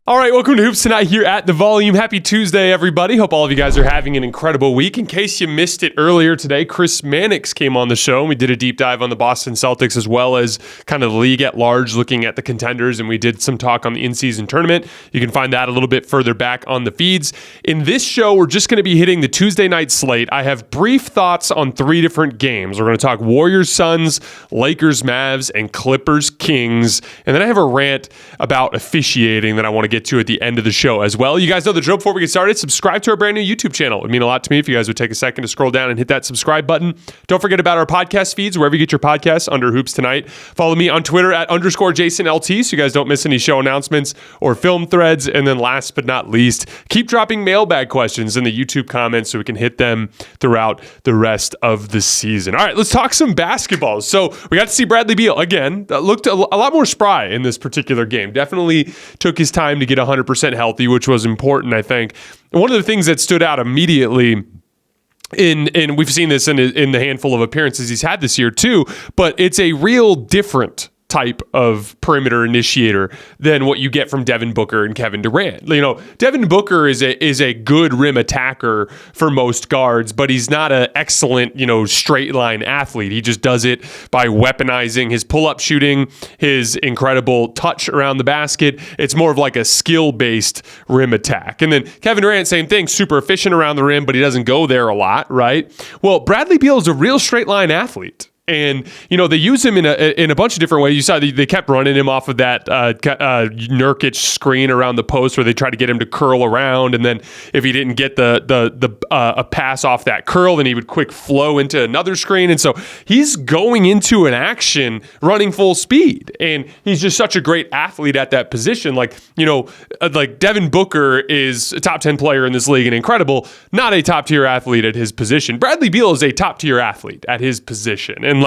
All right, welcome to Hoops Tonight here at The Volume. Happy Tuesday, everybody. Hope all of you guys are having an incredible week. In case you missed it earlier today, Chris Mannix came on the show, and we did a deep dive on the Boston Celtics as well as kind of the league at large, looking at the contenders, and we did some talk on the in-season tournament. You can find that a little bit further back on the feeds. In this show, we're just going to be hitting the Tuesday night slate. I have brief thoughts on 3 different games. We're going to talk Warriors-Suns, Lakers-Mavs, and Clippers-Kings, and then I have a rant about officiating that I want to get to at the end of the show as well. You guys know the drill. Before we get started, subscribe to our brand new YouTube channel. It would mean a lot to me if you guys would take a second to scroll down and hit that subscribe button. Don't forget about our podcast feeds, wherever you get your podcasts under Hoops Tonight. Follow me on Twitter at _JasonLT so you guys don't miss any show announcements or film threads. And then last but not least, keep dropping mailbag questions in the YouTube comments so we can hit them throughout the rest of the season. All right, let's talk some basketball. So we got to see Bradley Beal again. Looked a lot more spry in this particular game. Definitely took his time to get 100% healthy, which was important, I think. And one of the things that stood out immediately and we've seen this in the handful of appearances he's had this year too, but it's a real different type of perimeter initiator than what you get from Devin Booker and Kevin Durant. You know, Devin Booker is a good rim attacker for most guards, but he's not an excellent, straight line athlete. He just does it by weaponizing his pull-up shooting, his incredible touch around the basket. It's more of like a skill-based rim attack. And then Kevin Durant, same thing, super efficient around the rim, but he doesn't go there a lot, right? Well, Bradley Beal is a real straight line athlete. And, they use him in a bunch of different ways. You saw they kept running him off of that Nurkic screen around the post where they tried to get him to curl around. And then if he didn't get a pass off that curl, then he would quick flow into another screen. And so he's going into an action running full speed. And he's just such a great athlete at that position. Like Devin Booker is a top 10 player in this league and incredible, not a top tier athlete at his position. Bradley Beal is a top tier athlete at his position. And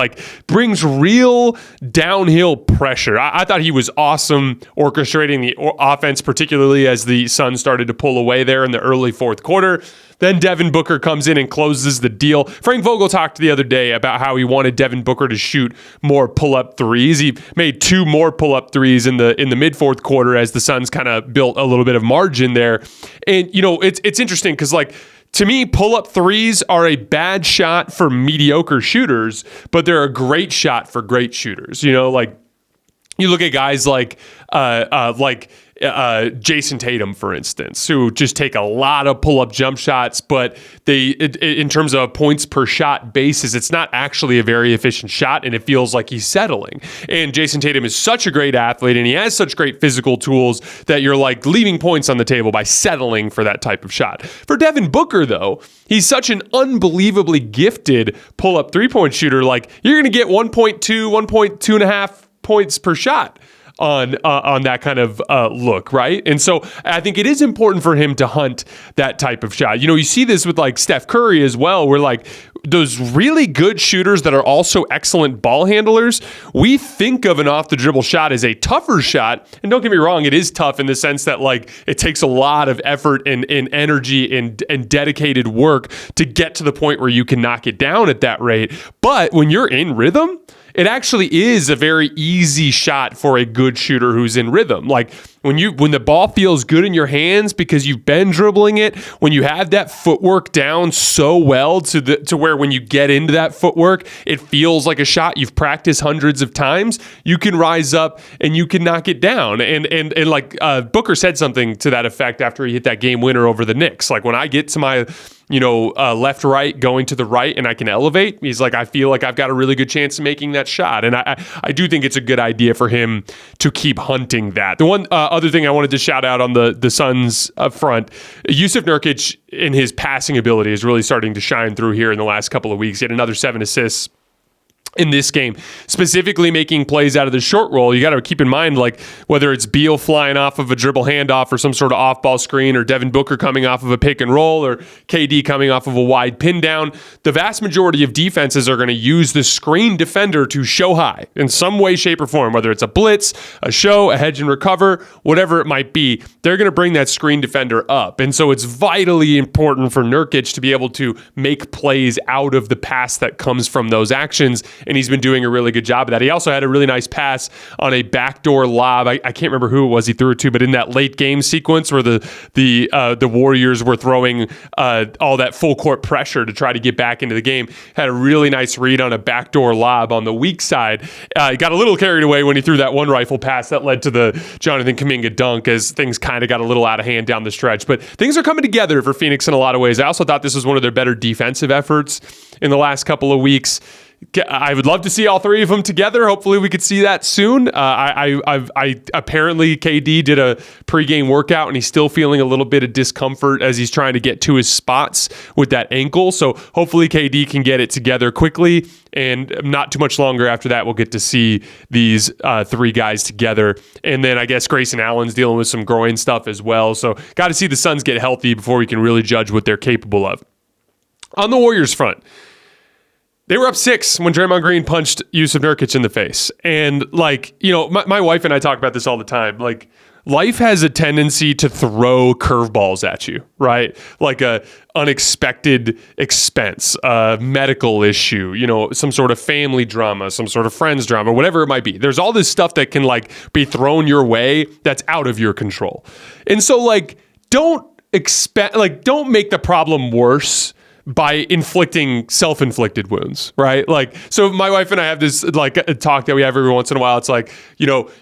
brings real downhill pressure. I thought he was awesome orchestrating the offense, particularly as the Suns started to pull away there in the early fourth quarter. Then Devin Booker comes in and closes the deal. Frank Vogel talked the other day about how he wanted Devin Booker to shoot more pull-up threes. He made 2 more pull-up threes in the mid-fourth quarter as the Suns kind of built a little bit of margin there. And, it's interesting because, to me, pull-up threes are a bad shot for mediocre shooters, but they're a great shot for great shooters. You look at guys like Jason Tatum, for instance, who just take a lot of pull-up jump shots, but in terms of points per shot basis, it's not actually a very efficient shot, and it feels like he's settling. And Jason Tatum is such a great athlete, and he has such great physical tools that you're leaving points on the table by settling for that type of shot. For Devin Booker, though, he's such an unbelievably gifted pull-up three-point shooter. You're going to get 1.2, 1.2.5 points per shot on that kind of look, right? And so I think it is important for him to hunt that type of shot. You see this with Steph Curry as well, where those really good shooters that are also excellent ball handlers, we think of an off the dribble shot as a tougher shot. And don't get me wrong, it is tough in the sense that it takes a lot of effort and energy and dedicated work to get to the point where you can knock it down at that rate. But when you're in rhythm, it actually is a very easy shot for a good shooter who's in rhythm. When the ball feels good in your hands because you've been dribbling it, when you have that footwork down so well to where when you get into that footwork, it feels like a shot you've practiced hundreds of times, you can rise up and you can knock it down. And Booker said something to that effect after he hit that game winner over the Knicks. When I get to my left, right, going to the right, and I can elevate, he's I feel like I've got a really good chance of making that shot. And I do think it's a good idea for him to keep hunting that. The one other thing I wanted to shout out on the Suns up front, Jusuf Nurkic in his passing ability is really starting to shine through here in the last couple of weeks. He had another 7 assists in this game, specifically making plays out of the short roll. You got to keep in mind, whether it's Beal flying off of a dribble handoff or some sort of off-ball screen, or Devin Booker coming off of a pick and roll, or KD coming off of a wide pin down, the vast majority of defenses are going to use the screen defender to show high in some way, shape, or form, whether it's a blitz, a show, a hedge and recover, whatever it might be. They're going to bring that screen defender up. And so it's vitally important for Nurkic to be able to make plays out of the pass that comes from those actions. and he's been doing a really good job of that. He also had a really nice pass on a backdoor lob. I can't remember who it was he threw it to, but in that late game sequence where the Warriors were throwing all that full court pressure to try to get back into the game, had a really nice read on a backdoor lob on the weak side. He got a little carried away when he threw that one rifle pass that led to the Jonathan Kuminga dunk, as things kind of got a little out of hand down the stretch. But things are coming together for Phoenix in a lot of ways. I also thought this was one of their better defensive efforts in the last couple of weeks. I would love to see all three of them together. Hopefully we could see that soon. Apparently KD did a pregame workout and he's still feeling a little bit of discomfort as he's trying to get to his spots with that ankle. So hopefully KD can get it together quickly, and not too much longer after that we'll get to see these three guys together. And then I guess Grayson Allen's dealing with some groin stuff as well. So got to see the Suns get healthy before we can really judge what they're capable of. On the Warriors front, they were up 6 when Draymond Green punched Jusuf Nurkic in the face. And my wife and I talk about this all the time. Like, life has a tendency to throw curveballs at you, right? Like a unexpected expense, a medical issue, some sort of family drama, some sort of friends drama, whatever it might be. There's all this stuff that can be thrown your way that's out of your control. And so don't make the problem worse by inflicting self-inflicted wounds, right? So my wife and I have this a talk that we have every once in a while. It's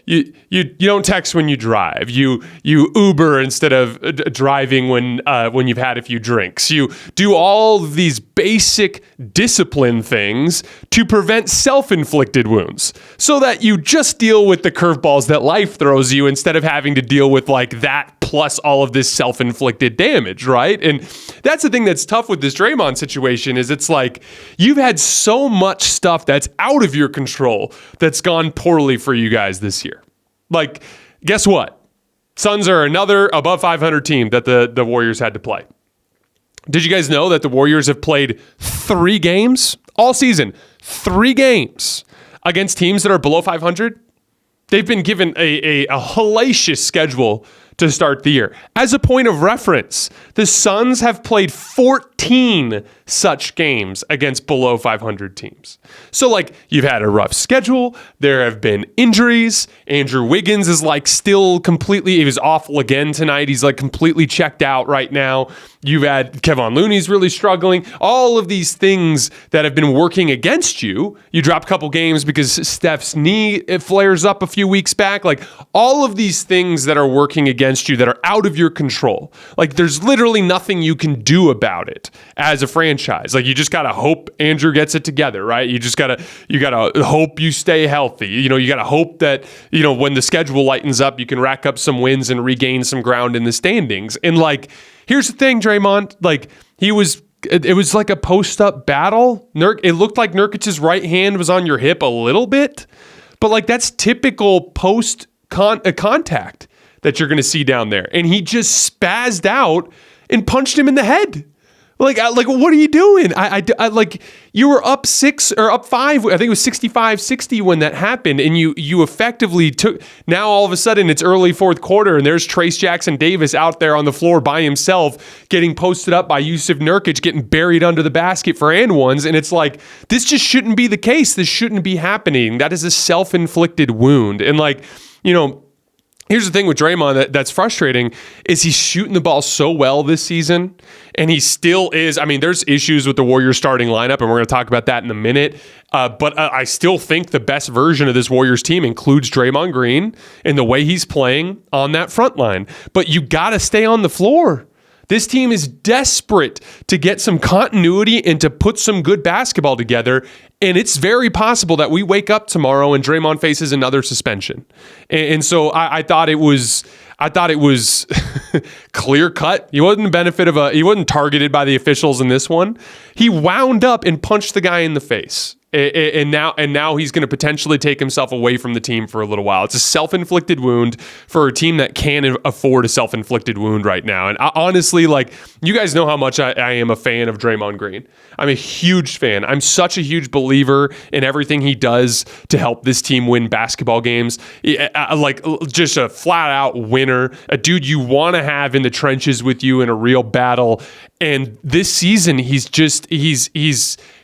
you don't text when you drive. You Uber instead of driving when you've had a few drinks. You do all these basic discipline things to prevent self-inflicted wounds, so that you just deal with the curveballs that life throws you instead of having to deal with that plus all of this self-inflicted damage, right? And that's the thing that's tough with this Draymond situation is it's you've had so much stuff that's out of your control that's gone poorly for you guys this year. Guess what? Suns are another above 500 team that the Warriors had to play. Did you guys know that the Warriors have played 3 games all season? 3 games against teams that are below 500? They've been given a hellacious schedule to start the year. As a point of reference, the Suns have played 14 such games against below 500 teams. So you've had a rough schedule. There have been injuries. Andrew Wiggins is still completely, he was awful again tonight. He's completely checked out right now. You've had Kevon Looney's really struggling. All of these things that have been working against you. You drop a couple games because Steph's knee flares up a few weeks back. All of these things that are working against you that are out of your control. There's literally nothing you can do about it as a franchise. You just got to hope Andrew gets it together, right? You got to hope you stay healthy. You got to hope that, when the schedule lightens up, you can rack up some wins and regain some ground in the standings. And here's the thing, Draymond, it was like a post-up battle. It looked like Nurkic's right hand was on your hip a little bit, but that's typical post-contact that you're going to see down there. And he just spazzed out and punched him in the head. What are you doing? You were up 6 or up 5. I think it was 65-60 when that happened. And you effectively took, now all of a sudden it's early fourth quarter and there's Trace Jackson Davis out there on the floor by himself getting posted up by Jusuf Nurkic, getting buried under the basket for and ones. And it's this just shouldn't be the case. This shouldn't be happening. That is a self-inflicted wound. And here's the thing with Draymond that's frustrating is he's shooting the ball so well this season, and he still is. I mean, there's issues with the Warriors starting lineup, and we're going to talk about that in a minute. But I still think the best version of this Warriors team includes Draymond Green and the way he's playing on that front line. But you got to stay on the floor. This team is desperate to get some continuity and to put some good basketball together. And it's very possible that we wake up tomorrow and Draymond faces another suspension. And so I thought it was clear cut. He wasn't he wasn't targeted by the officials in this one. He wound up and punched the guy in the face. And now he's going to potentially take himself away from the team for a little while. It's a self-inflicted wound for a team that can afford a self-inflicted wound right now. And honestly, you guys know how much I am a fan of Draymond Green. I'm a huge fan. I'm such a huge believer in everything he does to help this team win basketball games. Just a flat-out winner, a dude you want to have in the trenches with you in a real battle. And this season, he's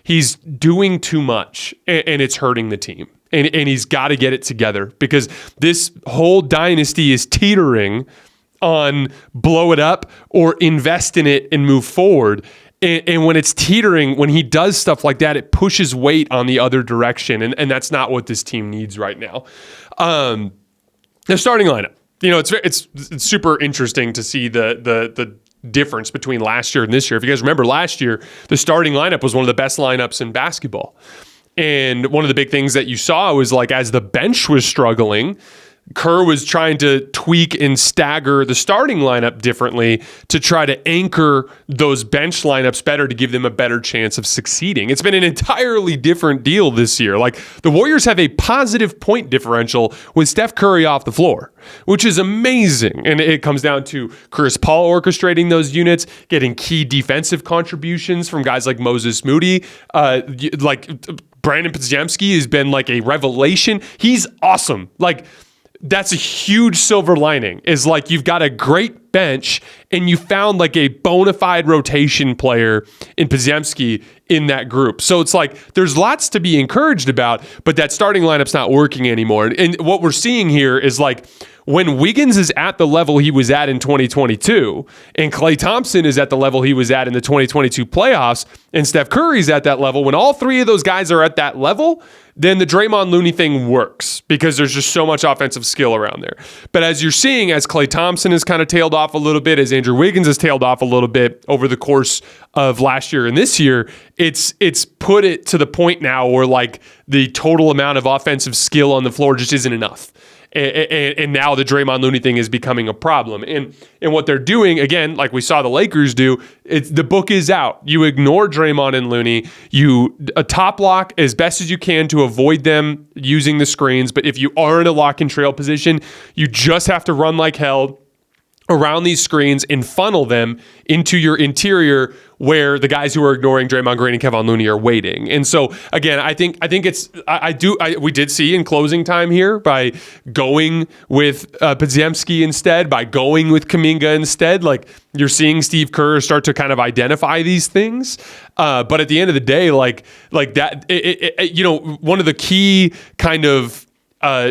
he's doing too much and it's hurting the team. And he's got to get it together because this whole dynasty is teetering on blow it up or invest in it and move forward. And when it's teetering, when he does stuff like that, it pushes weight on the other direction. And that's not what this team needs right now. The starting lineup, it's super interesting to see the difference between last year and this year. If you guys remember last year, the starting lineup was one of the best lineups in basketball. And one of the big things that you saw was like as the bench was struggling, Kerr was trying to tweak and stagger the starting lineup differently to try to anchor those bench lineups better to give them a better chance of succeeding. It's been an entirely different deal this year. Like the Warriors have a positive point differential with Steph Curry off the floor, which is amazing. And it comes down to Chris Paul orchestrating those units, getting key defensive contributions from guys like Moses Moody, like Brandon Podziemski has been like a revelation. He's awesome. Like, that's a huge silver lining is like you've got a great bench and you found like a bona fide rotation player in Podziemski in that group. So it's like there's lots to be encouraged about, but that starting lineup's not working anymore. And what we're seeing here is like when Wiggins is at the level he was at in 2022 and Klay Thompson is at the level he was at in the 2022 playoffs and Steph Curry's at that level, when all three of those guys are at that level, then the Draymond Looney thing works because there's just so much offensive skill around there. But as you're seeing, as Klay Thompson has kind of tailed off a little bit, as Andrew Wiggins has tailed off a little bit over the course of last year and this year, it's put it to the point now where like the total amount of offensive skill on the floor just isn't enough. And now the Draymond Looney thing is becoming a problem. And what they're doing, again, like we saw the Lakers do, the book is out. You ignore Draymond and Looney. You top lock as best as you can to avoid them using the screens. But if you are in a lock and trail position, you just have to run like hell around these screens and funnel them into your interior where the guys who are ignoring Draymond Green and Kevin Looney are waiting. And so again, I think we did see in closing time here by going with Podziemski instead, by going with Kuminga instead, like you're seeing Steve Kerr start to kind of identify these things. But at the end of the day, like that, one of the key kind of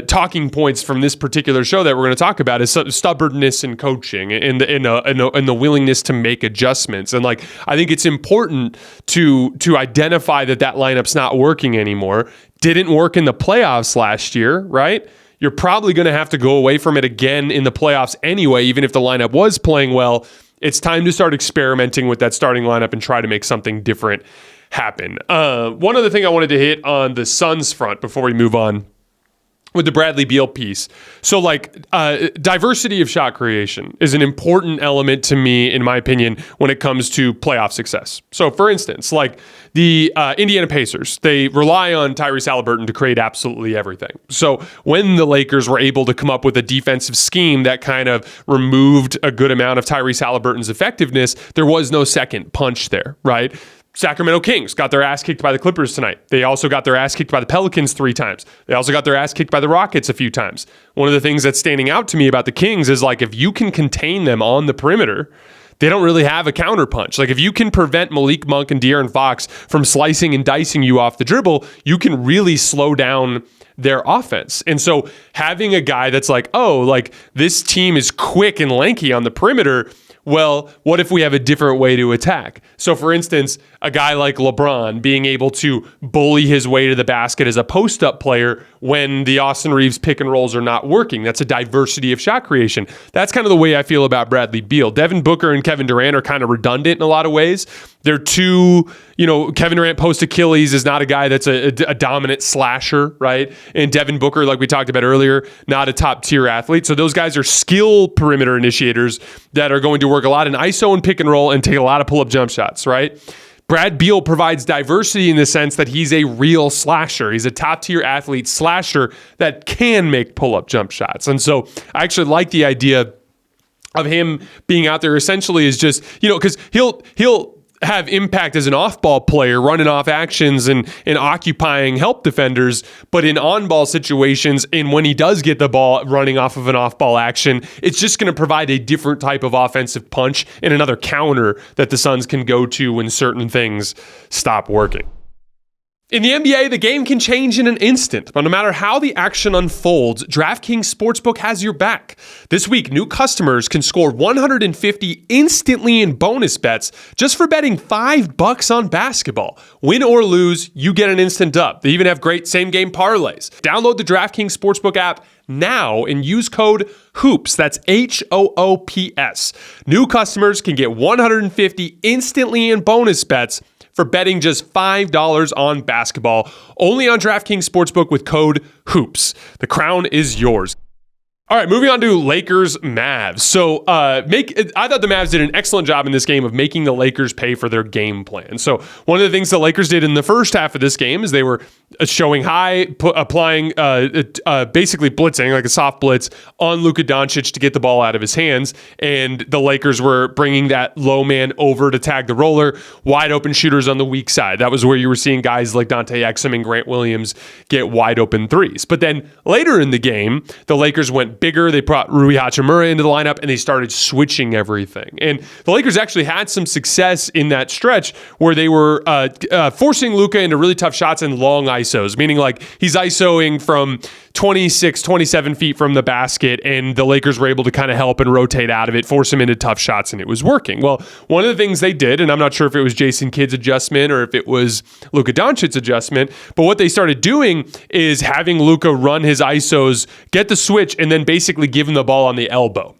talking points from this particular show that we're going to talk about is stubbornness in coaching and the willingness to make adjustments. And like, I think it's important to identify that lineup's not working anymore. Didn't work in the playoffs last year, right? You're probably going to have to go away from it again in the playoffs anyway, even if the lineup was playing well. It's time to start experimenting with that starting lineup and try to make something different happen. One other thing I wanted to hit on the Suns front before we move on with the Bradley Beal piece. So like diversity of shot creation is an important element to me, in my opinion, when it comes to playoff success. So for instance, like the Indiana Pacers, they rely on Tyrese Haliburton to create absolutely everything. So when the Lakers were able to come up with a defensive scheme that kind of removed a good amount of Tyrese Haliburton's effectiveness, there was no second punch there, right? Sacramento Kings got their ass kicked by the Clippers tonight. They also got their ass kicked by the Pelicans 3 times. They also got their ass kicked by the Rockets a few times. One of the things that's standing out to me about the Kings is like if you can contain them on the perimeter, they don't really have a counterpunch. Like if you can prevent Malik Monk and De'Aaron Fox from slicing and dicing you off the dribble, you can really slow down their offense. And so having a guy that's like, oh, like this team is quick and lanky on the perimeter, well, what if we have a different way to attack? So for instance, a guy like LeBron being able to bully his way to the basket as a post-up player when the Austin Reeves pick and rolls are not working. That's a diversity of shot creation. That's kind of the way I feel about Bradley Beal. Devin Booker and Kevin Durant are kind of redundant in a lot of ways. They're too, Kevin Durant post Achilles is not a guy that's a dominant slasher, right? And Devin Booker, like we talked about earlier, not a top tier athlete. So those guys are skill perimeter initiators that are going to work a lot in ISO and pick and roll and take a lot of pull-up jump shots, right? Brad Beal provides diversity in the sense that he's a real slasher. He's a top-tier athlete slasher that can make pull-up jump shots. And so I actually like the idea of him being out there essentially is just, because he'll have impact as an off-ball player, running off actions and occupying help defenders, but in on-ball situations, and when he does get the ball running off of an off-ball action, it's just going to provide a different type of offensive punch and another counter that the Suns can go to when certain things stop working. In the NBA, the game can change in an instant, but no matter how the action unfolds, DraftKings Sportsbook has your back. This week, new customers can score 150 instantly in bonus bets just for betting $5 on basketball. Win or lose, you get an instant dub. They even have great same-game parlays. Download the DraftKings Sportsbook app now and use code HOOPS. That's HOOPS. New customers can get 150 instantly in bonus bets for betting just $5 on basketball, only on DraftKings Sportsbook with code HOOPS. The crown is yours. All right, moving on to Lakers-Mavs. So I thought the Mavs did an excellent job in this game of making the Lakers pay for their game plan. So one of the things the Lakers did in the first half of this game is they were showing high, applying basically blitzing, like a soft blitz, on Luka Doncic to get the ball out of his hands. And the Lakers were bringing that low man over to tag the roller, wide open shooters on the weak side. That was where you were seeing guys like Dante Exum and Grant Williams get wide open threes. But then later in the game, the Lakers went bigger. They brought Rui Hachimura into the lineup and they started switching everything. And the Lakers actually had some success in that stretch where they were forcing Luka into really tough shots and long ISOs, meaning like he's ISOing from 26, 27 feet from the basket, and the Lakers were able to kind of help and rotate out of it, force him into tough shots, and it was working. Well, one of the things they did, and I'm not sure if it was Jason Kidd's adjustment or if it was Luka Doncic's adjustment, but what they started doing is having Luka run his ISOs, get the switch, and then basically give him the ball on the elbow.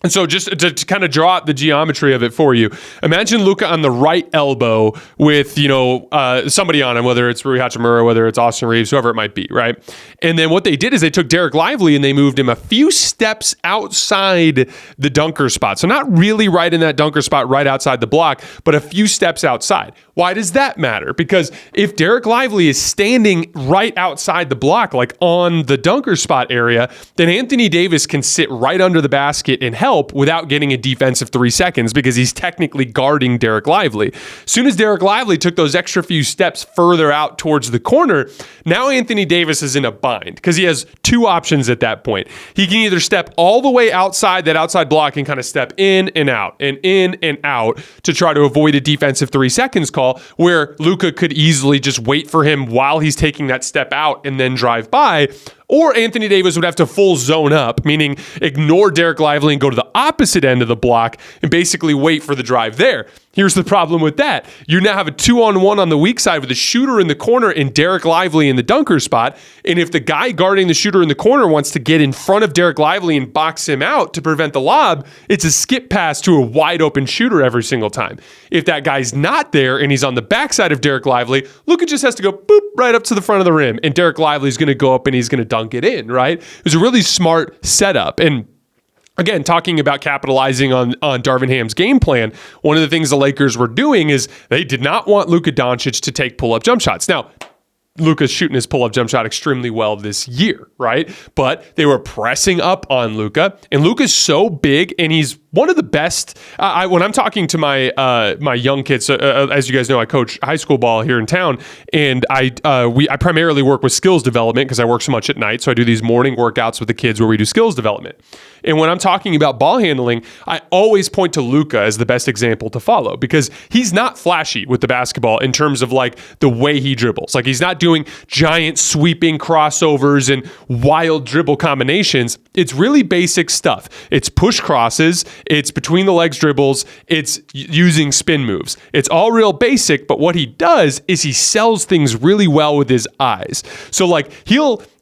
And so just to kind of draw out the geometry of it for you, imagine Luka on the right elbow with, somebody on him, whether it's Rui Hachimura, whether it's Austin Reeves, whoever it might be, right? And then what they did is they took Derek Lively and they moved him a few steps outside the dunker spot. So not really right in that dunker spot, right outside the block, but a few steps outside. Why does that matter? Because if Derek Lively is standing right outside the block, like on the dunker spot area, then Anthony Davis can sit right under the basket and help without getting a defensive 3 seconds because he's technically guarding Derek Lively. As soon as Derek Lively took those extra few steps further out towards the corner, now Anthony Davis is in a bind because he has two options at that point. He can either step all the way outside that outside block and kind of step in and out to try to avoid a defensive 3 seconds call where Luka could easily just wait for him while he's taking that step out and then drive by. Or Anthony Davis would have to full zone up, meaning ignore Derek Lively and go to the opposite end of the block and basically wait for the drive there. Here's the problem with that. You now have a 2-on-1 on the weak side with a shooter in the corner and Derek Lively in the dunker spot. And if the guy guarding the shooter in the corner wants to get in front of Derek Lively and box him out to prevent the lob, it's a skip pass to a wide open shooter every single time. If that guy's not there and he's on the backside of Derek Lively, Luka just has to go boop right up to the front of the rim. And Derek Lively's going to go up and he's going to dunk it in, right? It was a really smart setup. And again, talking about capitalizing on Darvin Ham's game plan, one of the things the Lakers were doing is they did not want Luka Doncic to take pull-up jump shots. Now, Luka's shooting his pull-up jump shot extremely well this year, right? But they were pressing up on Luka, and Luka's so big, and he's one of the best. When I'm talking to my young kids, as you guys know, I coach high school ball here in town, and I primarily work with skills development because I work so much at night. So I do these morning workouts with the kids where we do skills development. And when I'm talking about ball handling, I always point to Luka as the best example to follow because he's not flashy with the basketball in terms of like the way he dribbles. Like he's not doing giant sweeping crossovers and wild dribble combinations. It's really basic stuff. It's push crosses. It's between the legs dribbles. It's using spin moves. It's all real basic, but what he does is he sells things really well with his eyes. So like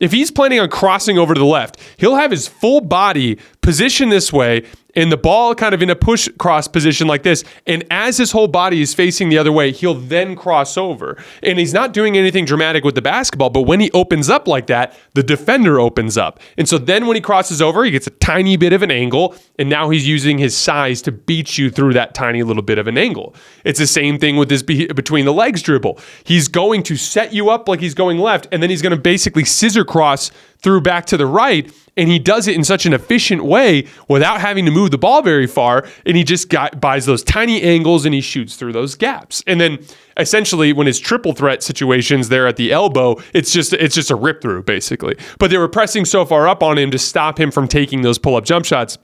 if he's planning on crossing over to the left, he'll have his full body positioned this way and the ball kind of in a push cross position like this. And as his whole body is facing the other way, he'll then cross over. And he's not doing anything dramatic with the basketball, but when he opens up like that, the defender opens up. And so then when he crosses over, he gets a tiny bit of an angle. And now he's using his size to beat you through that tiny little bit of an angle. It's the same thing with this between the legs dribble. He's going to set you up like he's going left, and then he's going to basically scissor cross through back to the right. And he does it in such an efficient way without having to move the ball very far. And he just buys those tiny angles and he shoots through those gaps. And then essentially when his triple threat situations there at the elbow, it's just a rip through basically. But they were pressing so far up on him to stop him from taking those pull-up jump shots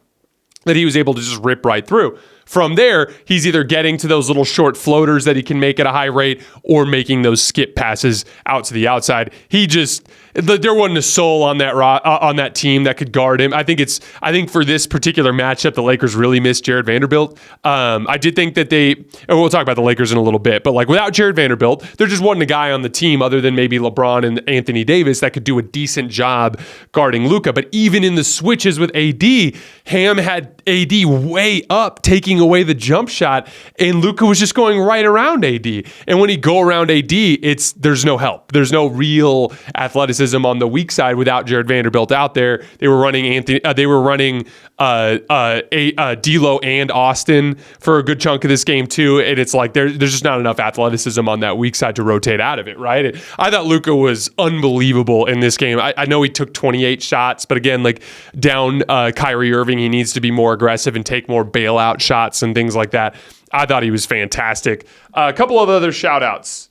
that he was able to just rip right through. From there, he's either getting to those little short floaters that he can make at a high rate or making those skip passes out to the outside. There wasn't a soul on that team that could guard him. I think for this particular matchup, the Lakers really missed Jared Vanderbilt. I did think that we'll talk about the Lakers in a little bit, but like without Jared Vanderbilt, there just wasn't a guy on the team other than maybe LeBron and Anthony Davis that could do a decent job guarding Luka. But even in the switches with AD, Ham had AD way up, taking away the jump shot, and Luka was just going right around AD. And when he go around AD, there's no help. There's no real athleticism on the weak side without Jared Vanderbilt out there. They were running D'Lo and Austin for a good chunk of this game too, and it's like there's just not enough athleticism on that weak side to rotate out of it, right? I thought Luka was unbelievable in this game. I know he took 28 shots, but again, like down Kyrie Irving, he needs to be more aggressive and take more bailout shots and things like that. I thought he was fantastic. A couple of other shout outs.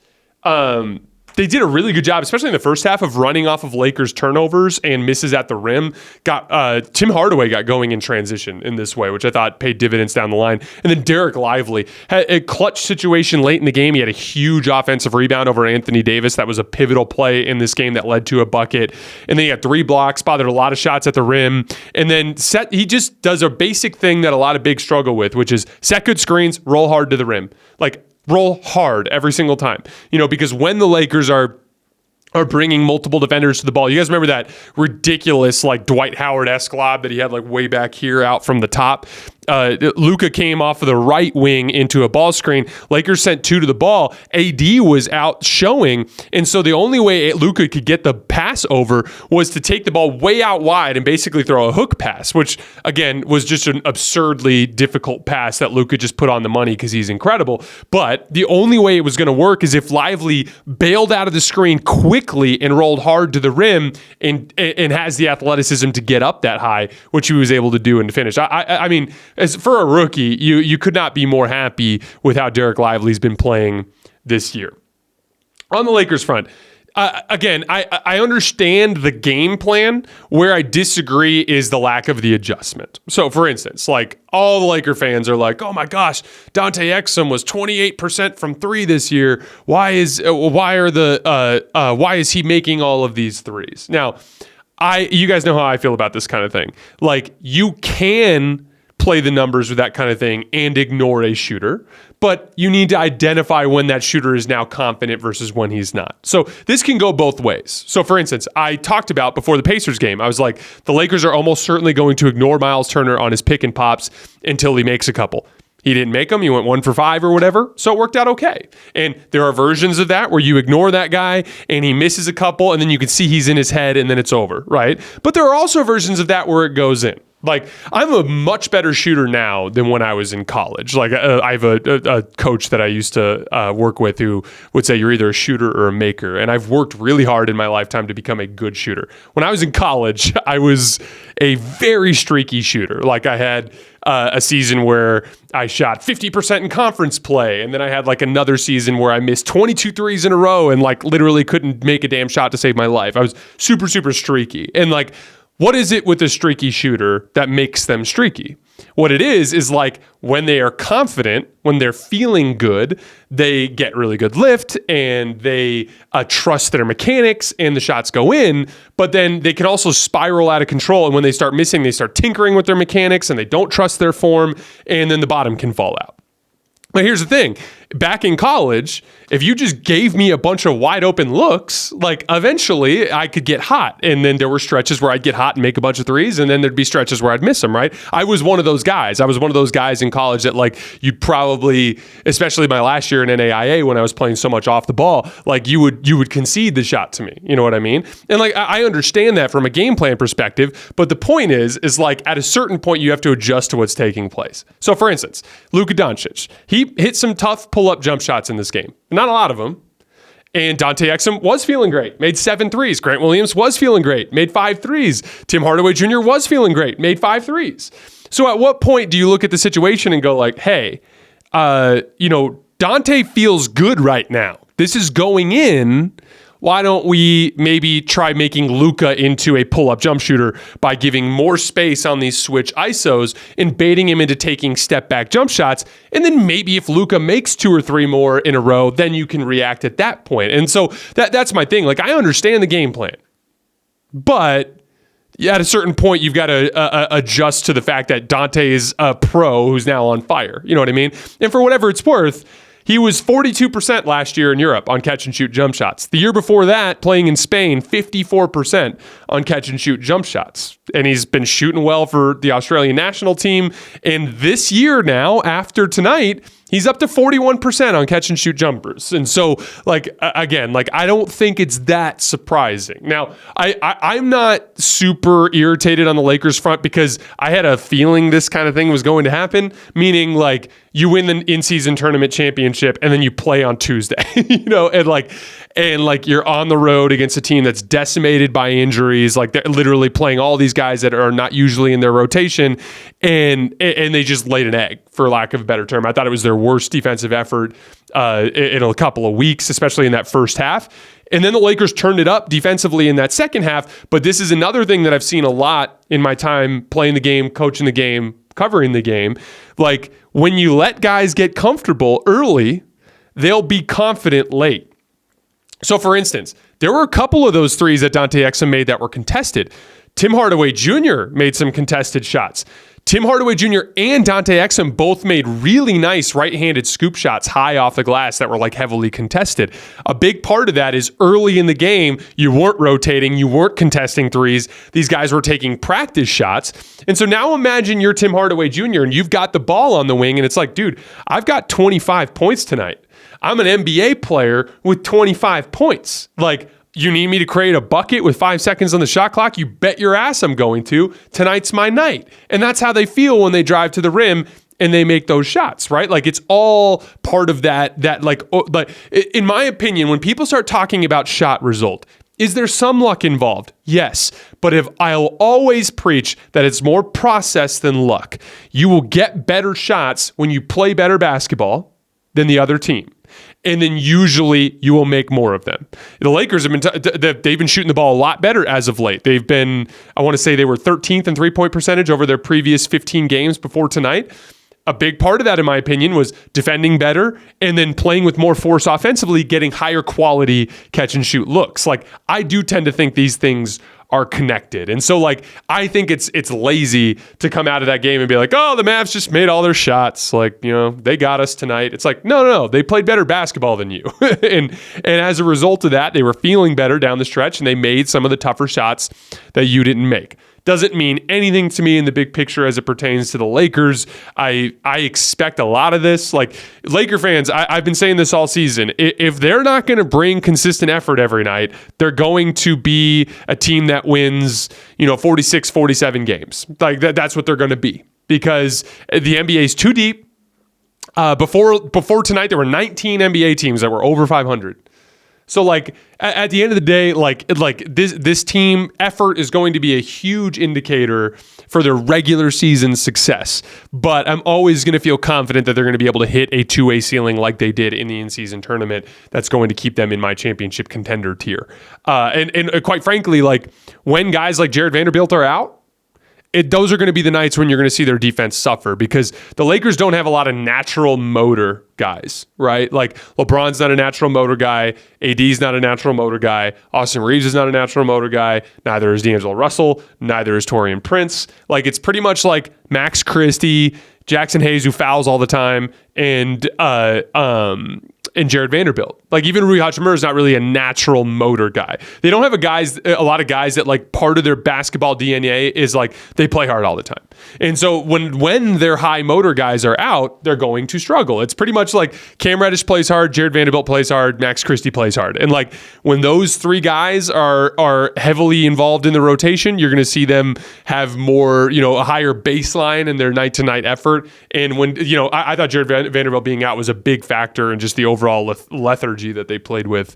They did a really good job, especially in the first half, of running off of Lakers turnovers and misses at the rim. Tim Hardaway got going in transition in this way, which I thought paid dividends down the line. And then Derek Lively had a clutch situation late in the game. He had a huge offensive rebound over Anthony Davis. That was a pivotal play in this game that led to a bucket. And then he had 3 blocks, bothered a lot of shots at the rim. And then he just does a basic thing that a lot of bigs struggle with, which is set good screens, roll hard to the rim. Like, roll hard every single time, because when the Lakers are bringing multiple defenders to the ball, you guys remember that ridiculous like Dwight Howard-esque lob that he had like way back here out from the top? Luka came off of the right wing into a ball screen. Lakers sent 2 to the ball. AD was out showing, and so the only way Luka could get the pass over was to take the ball way out wide and basically throw a hook pass, which again was just an absurdly difficult pass that Luka just put on the money because he's incredible. But the only way it was going to work is if Lively bailed out of the screen quickly and rolled hard to the rim and has the athleticism to get up that high, which he was able to do and to finish. I mean, as for a rookie, you could not be more happy with how Derek Lively's been playing this year. On the Lakers front, again, I understand the game plan. Where I disagree is the lack of the adjustment. So, for instance, like all the Laker fans are like, "Oh my gosh, Dante Exum was 28% from 3 this year. Why is he making all of these threes?" Now, you guys know how I feel about this kind of thing. Like, you can play the numbers with that kind of thing and ignore a shooter, but you need to identify when that shooter is now confident versus when he's not. So this can go both ways. So for instance, I talked about before the Pacers game, I was like, the Lakers are almost certainly going to ignore Miles Turner on his pick and pops until he makes a couple. He didn't make them. He went 1 for 5 or whatever. So it worked out okay. And there are versions of that where you ignore that guy and he misses a couple and then you can see he's in his head and then it's over, right? But there are also versions of that where it goes in. Like, I'm a much better shooter now than when I was in college. Like, I have a coach that I used to work with who would say you're either a shooter or a maker. And I've worked really hard in my lifetime to become a good shooter. When I was in college, I was a very streaky shooter. Like, I had a season where I shot 50% in conference play. And then I had like another season where I missed 22 threes in a row and like literally couldn't make a damn shot to save my life. I was super, super streaky. And like, what is it with a streaky shooter that makes them streaky? What it is like when they are confident, when they're feeling good, they get really good lift and they trust their mechanics and the shots go in, but then they can also spiral out of control. And when they start missing, they start tinkering with their mechanics and they don't trust their form, and then the bottom can fall out. But here's the thing. Back in college, if you just gave me a bunch of wide open looks, like eventually I could get hot. And then there were stretches where I'd get hot and make a bunch of threes. And then there'd be stretches where I'd miss them, right? I was one of those guys. I was one of those guys in college that like you'd probably, especially my last year in NAIA when I was playing so much off the ball, like you would concede the shot to me. You know what I mean? And like I understand that from a game plan perspective. But the point is like at a certain point you have to adjust to what's taking place. So for instance, Luka Doncic, he hit some tough pull-up jump shots in this game. Not a lot of them. And Dante Exum was feeling great, made 7 threes. Grant Williams was feeling great, made 5 threes. Tim Hardaway Jr. was feeling great, made 5 threes. So at what point do you look at the situation and go like, hey, Dante feels good right now. This is going in. why don't we maybe try making Luka into a pull-up jump shooter by giving more space on these switch ISOs and baiting him into taking step-back jump shots, and then maybe if Luka makes 2 or 3 more in a row, then you can react at that point. And so that's my thing. Like, I understand the game plan, but at a certain point, you've got to adjust to the fact that Dante is a pro who's now on fire. You know what I mean? And for whatever it's worth, he was 42% last year in Europe on catch and shoot jump shots. The year before that, playing in Spain, 54% on catch and shoot jump shots. And he's been shooting well for the Australian national team. And this year now, after tonight, he's up to 41% on catch and shoot jumpers. And so, again, I don't think it's that surprising. Now, I'm not super irritated on the Lakers front because I had a feeling this kind of thing was going to happen, meaning you win the in-season tournament championship and then you play on Tuesday, and you're on the road against a team that's decimated by injuries, they're literally playing all these guys that are not usually in their rotation, and they just laid an egg, for lack of a better term. I thought it was their worst defensive effort in a couple of weeks, especially in that first half. And then the Lakers turned it up defensively in that second half. But this is another thing that I've seen a lot in my time playing the game, coaching the game, covering the game. When you let guys get comfortable early, they'll be confident late. So, for instance, there were a couple of those threes that Dante Exum made that were contested. Tim Hardaway Jr. made some contested shots. Tim Hardaway Jr. and Dante Exum both made really nice right-handed scoop shots high off the glass that were heavily contested. A big part of that is early in the game, you weren't rotating, you weren't contesting threes. These guys were taking practice shots. And so now imagine you're Tim Hardaway Jr. and you've got the ball on the wing and it's dude, I've got 25 points tonight. I'm an NBA player with 25 points. You need me to create a bucket with 5 seconds on the shot clock? You bet your ass I'm going to. Tonight's my night. And that's how they feel when they drive to the rim and they make those shots, right? It's all part of that, but in my opinion, when people start talking about shot result, is there some luck involved? Yes. But I'll always preach that it's more process than luck. You will get better shots when you play better basketball than the other team. And then usually you will make more of them. The Lakers have they've been shooting the ball a lot better as of late. They've been, I want to say they were 13th in three-point percentage over their previous 15 games before tonight. A big part of that, in my opinion, was defending better and then playing with more force offensively, getting higher quality catch and shoot looks. I do tend to think these things are connected. And so I think it's lazy to come out of that game and be oh, the Mavs just made all their shots. They got us tonight. It's no, they played better basketball than you. and as a result of that, they were feeling better down the stretch and they made some of the tougher shots that you didn't make. Doesn't mean anything to me in the big picture as it pertains to the Lakers. I expect a lot of this. Laker fans, I've been saying this all season. If they're not going to bring consistent effort every night, they're going to be a team that wins, 46, 47 games. That's what they're going to be because the NBA is too deep. Before tonight, there were 19 NBA teams that were over 500. So at the end of the day, this team effort is going to be a huge indicator for their regular season success. But I'm always going to feel confident that they're going to be able to hit a two-way ceiling like they did in the in-season tournament. That's going to keep them in my championship contender tier. And quite frankly, when guys like Jared Vanderbilt are out, those are going to be the nights when you're going to see their defense suffer because the Lakers don't have a lot of natural motor guys, right? LeBron's not a natural motor guy. AD's not a natural motor guy. Austin Reeves is not a natural motor guy. Neither is D'Angelo Russell. Neither is Taurean Prince. It's pretty much Max Christie, Jackson Hayes, who fouls all the time, and Jared Vanderbilt. Even Rui Hachimura is not really a natural motor guy. They don't have a lot of guys that part of their basketball DNA is they play hard all the time. And so when their high motor guys are out, they're going to struggle. It's pretty much Cam Reddish plays hard, Jared Vanderbilt plays hard, Max Christie plays hard. And when those three guys are heavily involved in the rotation, you're going to see them have more, a higher baseline in their night-to-night effort. And when, I thought Jared Vanderbilt being out was a big factor in just the overall lethargy that they played with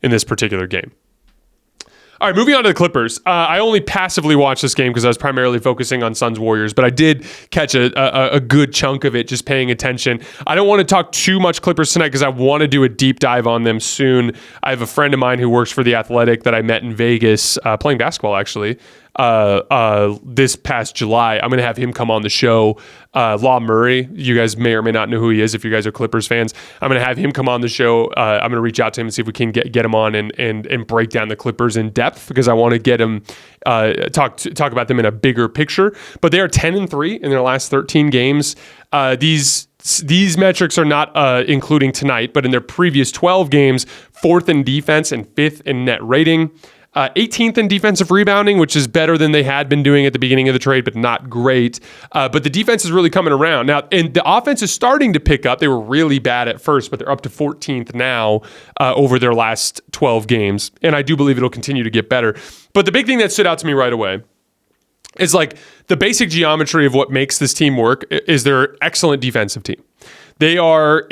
in this particular game. All right, moving on to the Clippers. I only passively watched this game because I was primarily focusing on Suns Warriors, but I did catch a good chunk of it just paying attention. I don't want to talk too much Clippers tonight because I want to do a deep dive on them soon. I have a friend of mine who works for The Athletic that I met in Vegas playing basketball, actually, this past July. I'm going to have him come on the show. Law Murray, you guys may or may not know who he is if you guys are Clippers fans. I'm going to have him come on the show. I'm going to reach out to him and see if we can get him on and break down the Clippers in depth because I want to get him talk about them in a bigger picture. But they are 10-3 in their last 13 games. These metrics are not including tonight, but in their previous 12 games, 4th in defense and 5th in net rating. 18th in defensive rebounding, which is better than they had been doing at the beginning of the trade, but not great. But the defense is really coming around. Now, and the offense is starting to pick up. They were really bad at first, but they're up to 14th now over their last 12 games. And I do believe it'll continue to get better. But the big thing that stood out to me right away is like the basic geometry of what makes this team work is their excellent defensive team. They are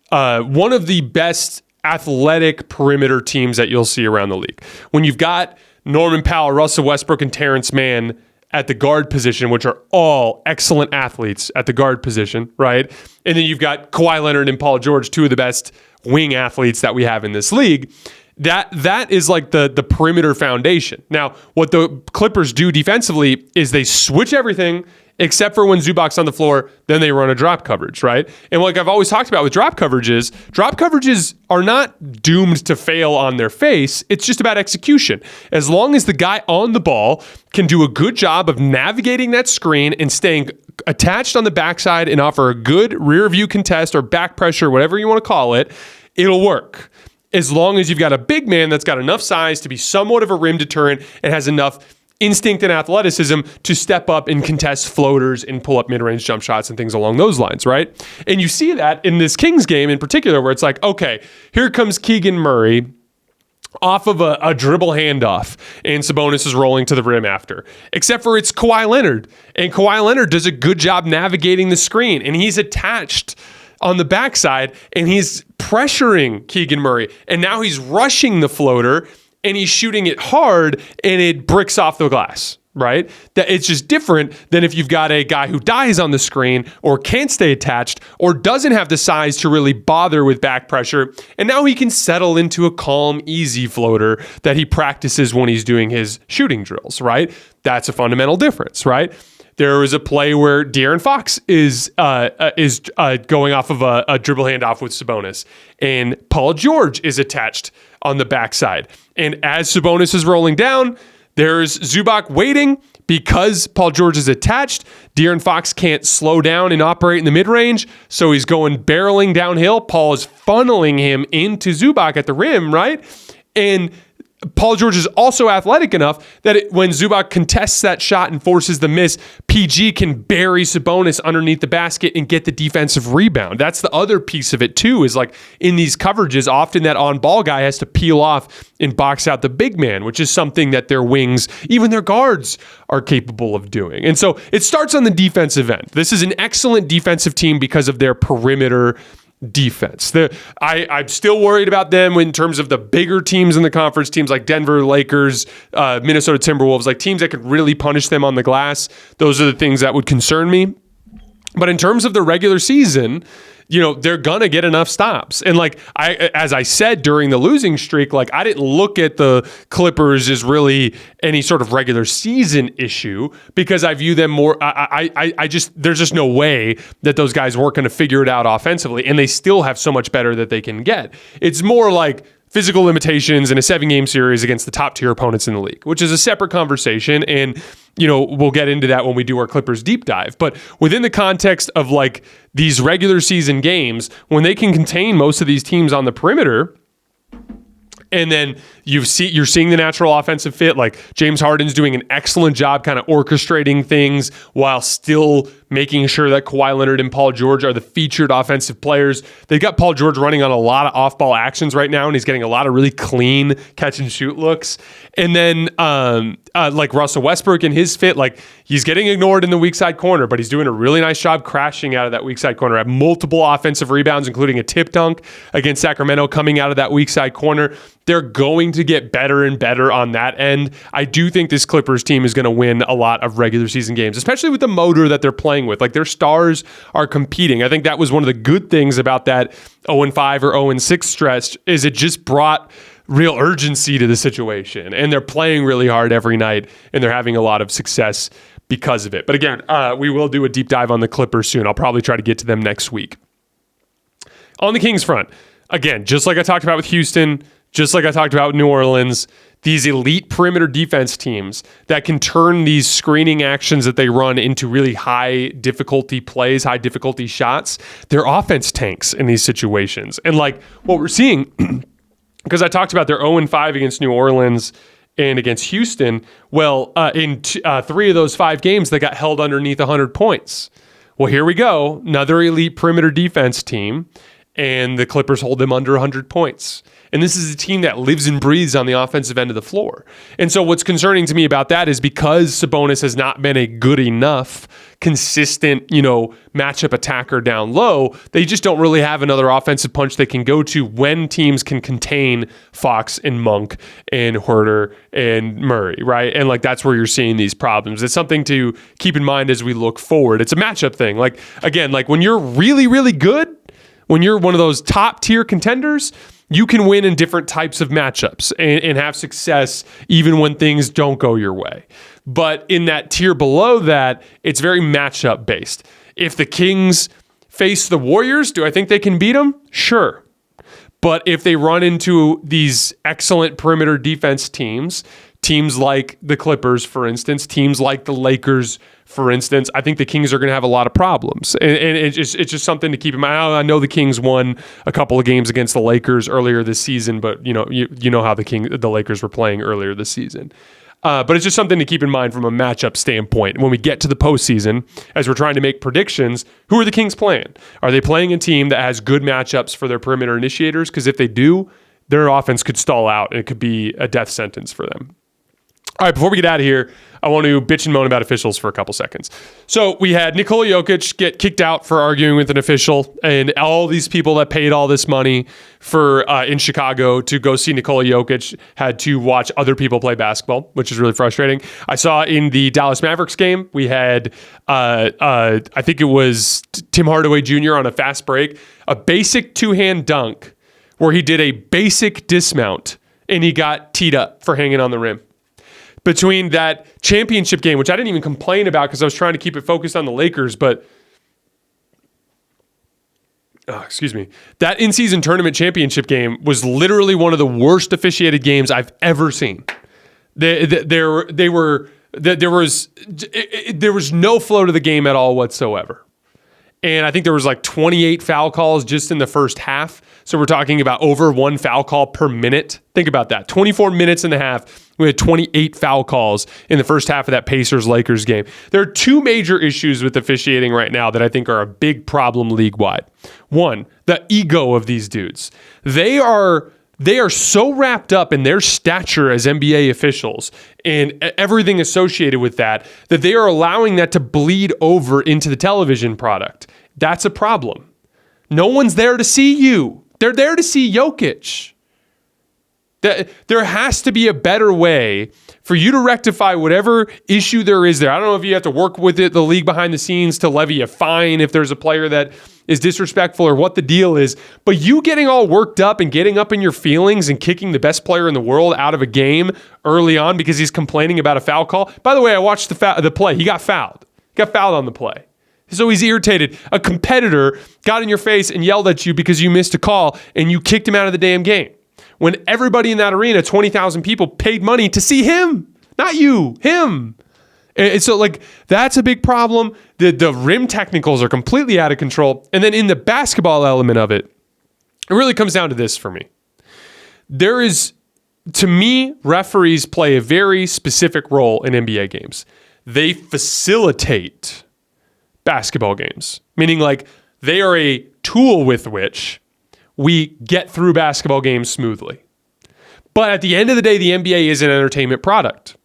one of the best athletic perimeter teams that you'll see around the league. When you've got Norman Powell, Russell Westbrook, and Terrence Mann at the guard position, which are all excellent athletes at the guard position, right? And then you've got Kawhi Leonard and Paul George, two of the best wing athletes that we have in this league. That is like the perimeter foundation. Now, what the Clippers do defensively is they switch everything except for when Zubac's on the floor, then they run a drop coverage, right? And like I've always talked about with drop coverages are not doomed to fail on their face. It's just about execution. As long as the guy on the ball can do a good job of navigating that screen and staying attached on the backside and offer a good rear view contest or back pressure, whatever you want to call it, it'll work. As long as you've got a big man that's got enough size to be somewhat of a rim deterrent and has enough instinct and athleticism to step up and contest floaters and pull up mid-range jump shots and things along those lines, right? And you see that in this Kings game in particular where it's like, okay, here comes Keegan Murray off of a dribble handoff, and Sabonis is rolling to the rim after. Except for it's Kawhi Leonard, and Kawhi Leonard does a good job navigating the screen, and he's attached on the backside, and he's pressuring Keegan Murray, and now he's rushing the floater, and he's shooting it hard, and it bricks off the glass, right? That it's just different than if you've got a guy who dies on the screen or can't stay attached or doesn't have the size to really bother with back pressure, and now he can settle into a calm, easy floater that he practices when he's doing his shooting drills, right? That's a fundamental difference, right? There was a play where De'Aaron Fox is going off of a dribble handoff with Sabonis, and Paul George is attached on the backside. And as Sabonis is rolling down, there's Zubac waiting because Paul George is attached. De'Aaron Fox can't slow down and operate in the mid-range, so he's going barreling downhill. Paul is funneling him into Zubac at the rim, right? And Paul George is also athletic enough that when Zubac contests that shot and forces the miss, PG can bury Sabonis underneath the basket and get the defensive rebound. That's the other piece of it too, is like in these coverages, often that on-ball guy has to peel off and box out the big man, which is something that their wings, even their guards, are capable of doing. And so it starts on the defensive end. This is an excellent defensive team because of their perimeter defense. I'm still worried about them in terms of the bigger teams in the conference, teams like Denver, Lakers, Minnesota Timberwolves, like teams that could really punish them on the glass. Those are the things that would concern me. But in terms of the regular season, you know, they're going to get enough stops. And like as I said during the losing streak, like I didn't look at the Clippers as really any sort of regular season issue because I view them more, there's just no way that those guys weren't going to figure it out offensively, and they still have so much better that they can get. It's more like physical limitations in a 7-game series against the top tier opponents in the league, which is a separate conversation. And, you know, we'll get into that when we do our Clippers deep dive. But within the context of like these regular season games, when they can contain most of these teams on the perimeter, and then you're seeing the natural offensive fit. Like James Harden's doing an excellent job kind of orchestrating things while still making sure that Kawhi Leonard and Paul George are the featured offensive players. They've got Paul George running on a lot of off-ball actions right now, and he's getting a lot of really clean catch-and-shoot looks. And then like Russell Westbrook and his fit, like he's getting ignored in the weak side corner, but he's doing a really nice job crashing out of that weak side corner. Had multiple offensive rebounds, including a tip dunk against Sacramento coming out of that weak side corner. They're going to get better and better on that end. I do think this Clippers team is going to win a lot of regular season games, especially with the motor that they're playing with. Like their stars are competing. I think that was one of the good things about that 0-5 or 0-6 stretch is it just brought real urgency to the situation. And they're playing really hard every night, and they're having a lot of success because of it. But again, we will do a deep dive on the Clippers soon. I'll probably try to get to them next week. On the Kings front, again, just like I talked about with Houston, just like I talked about with New Orleans, these elite perimeter defense teams that can turn these screening actions that they run into really high difficulty plays, high difficulty shots, their offense tanks in these situations. And like what we're seeing, because I talked about their 0-5 against New Orleans and against Houston, well, in 3 of those 5 games, they got held underneath 100 points. Well, here we go. Another elite perimeter defense team, and the Clippers hold them under 100 points. And this is a team that lives and breathes on the offensive end of the floor. And so what's concerning to me about that is because Sabonis has not been a good enough, consistent, matchup attacker down low, they just don't really have another offensive punch they can go to when teams can contain Fox and Monk and Huerter and Murray, right? And like that's where you're seeing these problems. It's something to keep in mind as we look forward. It's a matchup thing. Like, again, like when you're really, really good, when you're one of those top tier contenders, you can win in different types of matchups and have success even when things don't go your way. But in that tier below that, it's very matchup based. If the Kings face the Warriors, do I think they can beat them? Sure. But if they run into these excellent perimeter defense teams like the Clippers, for instance, teams like the Lakers, for instance, I think the Kings are going to have a lot of problems. And it's just something to keep in mind. I know the Kings won a couple of games against the Lakers earlier this season, but you know how the Lakers were playing earlier this season. But it's just something to keep in mind from a matchup standpoint. When we get to the postseason, as we're trying to make predictions, who are the Kings playing? Are they playing a team that has good matchups for their perimeter initiators? Because if they do, their offense could stall out and it could be a death sentence for them. All right, before we get out of here, I want to bitch and moan about officials for a couple seconds. So we had Nikola Jokic get kicked out for arguing with an official, and all these people that paid all this money for in Chicago to go see Nikola Jokic had to watch other people play basketball, which is really frustrating. I saw in the Dallas Mavericks game, we had, I think it was Tim Hardaway Jr. on a fast break, a basic two-hand dunk where he did a basic dismount, and he got teed up for hanging on the rim. Between that championship game, which I didn't even complain about because I was trying to keep it focused on the Lakers, but that in-season tournament championship game was literally one of the worst officiated games I've ever seen. There was no flow to the game at all whatsoever. And I think there was like 28 foul calls just in the first half. So we're talking about over 1 foul call per minute. Think about that. 24 minutes and a half. We had 28 foul calls in the first half of that Pacers-Lakers game. There are 2 major issues with officiating right now that I think are a big problem league-wide. One, the ego of these dudes. They are so wrapped up in their stature as NBA officials and everything associated with that they are allowing that to bleed over into the television product. That's a problem. No one's there to see you. They're there to see Jokic. There has to be a better way for you to rectify whatever issue there is there. I don't know if you have to work with the league behind the scenes to levy a fine if there's a player that is disrespectful or what the deal is, but you getting all worked up and getting up in your feelings and kicking the best player in the world out of a game early on because he's complaining about a foul call. By the way, I watched the play. He got fouled. On the play. So he's irritated. A competitor got in your face and yelled at you because you missed a call and you kicked him out of the damn game. When everybody in that arena, 20,000 people, paid money to see him, not you, him. And so, like, that's a big problem. The rim technicals are completely out of control. And then in the basketball element of it, it really comes down to this for me. To me, referees play a very specific role in NBA games. They facilitate basketball games, meaning like they are a tool with which we get through basketball games smoothly. But at the end of the day, the NBA is an entertainment product.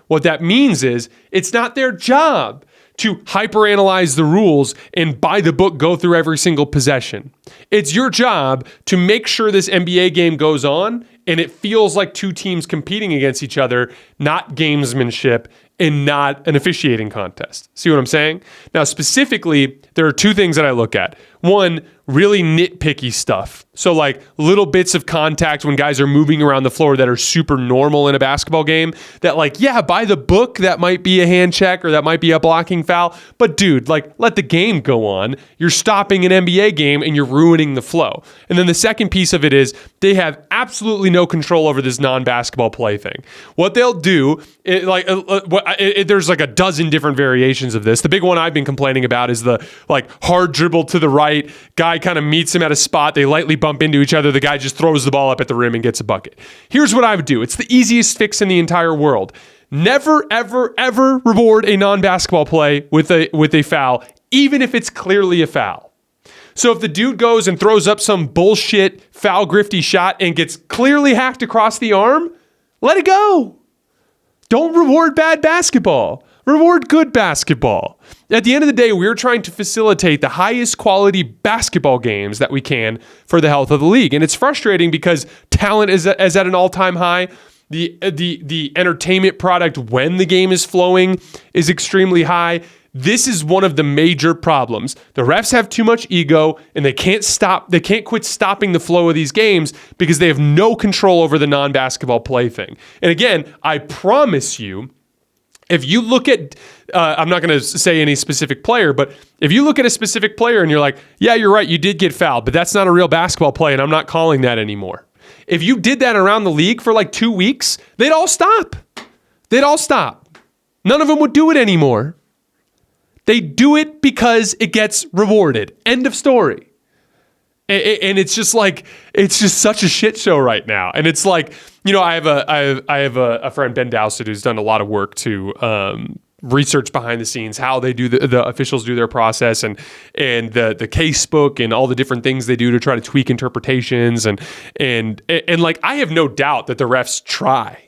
What that means is it's not their job to hyperanalyze the rules and by the book go through every single possession. It's your job to make sure this NBA game goes on and it feels like two teams competing against each other, not gamesmanship and not an officiating contest. See what I'm saying? Now, specifically, there are two things that I look at. One, really nitpicky stuff. So like little bits of contact when guys are moving around the floor that are super normal in a basketball game that like, yeah, by the book, that might be a hand check or that might be a blocking foul. But dude, like let the game go on. You're stopping an NBA game and you're ruining the flow. And then the second piece of it is they have absolutely no control over this non-basketball play thing. What they'll do, there's like a dozen different variations of this. The big one I've been complaining about is the like hard dribble to the right, guy kind of meets him at a spot, they lightly bump into each other, the guy just throws the ball up at the rim and gets a bucket. Here's what I would do. It's the easiest fix in the entire world. Never, ever, ever reward a non-basketball play with a foul, even if it's clearly a foul. So if the dude goes and throws up some bullshit foul grifty shot and gets clearly hacked across the arm, let it go. Don't reward bad basketball. Reward good basketball. At the end of the day, we're trying to facilitate the highest quality basketball games that we can for the health of the league. And it's frustrating because talent is at an all-time high. The entertainment product when the game is flowing is extremely high. This is one of the major problems. The refs have too much ego and they can't quit stopping the flow of these games because they have no control over the non-basketball play thing. And again, I promise you, if you look at, I'm not going to say any specific player, but if you look at a specific player and you're like, yeah, you're right, you did get fouled, but that's not a real basketball play and I'm not calling that anymore. If you did that around the league for like 2 weeks, they'd all stop. They'd all stop. None of them would do it anymore. They do it because it gets rewarded. End of story. And it's just like, it's just such a shit show right now. And it's like, you know, I have a friend, Ben Dowsett, who's done a lot of work to research behind the scenes, how they do the officials do their process and the case book and all the different things they do to try to tweak interpretations. And like, I have no doubt that the refs try.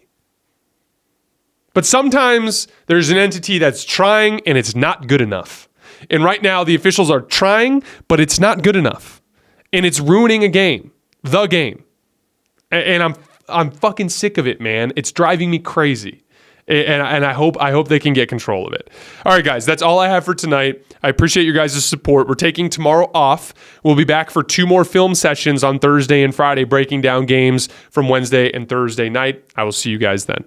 But sometimes there's an entity that's trying and it's not good enough. And right now the officials are trying, but it's not good enough. And it's ruining a game, the game. And I'm fucking sick of it, man. It's driving me crazy. And I hope they can get control of it. All right, guys, that's all I have for tonight. I appreciate your guys' support. We're taking tomorrow off. We'll be back for 2 more film sessions on Thursday and Friday, breaking down games from Wednesday and Thursday night. I will see you guys then.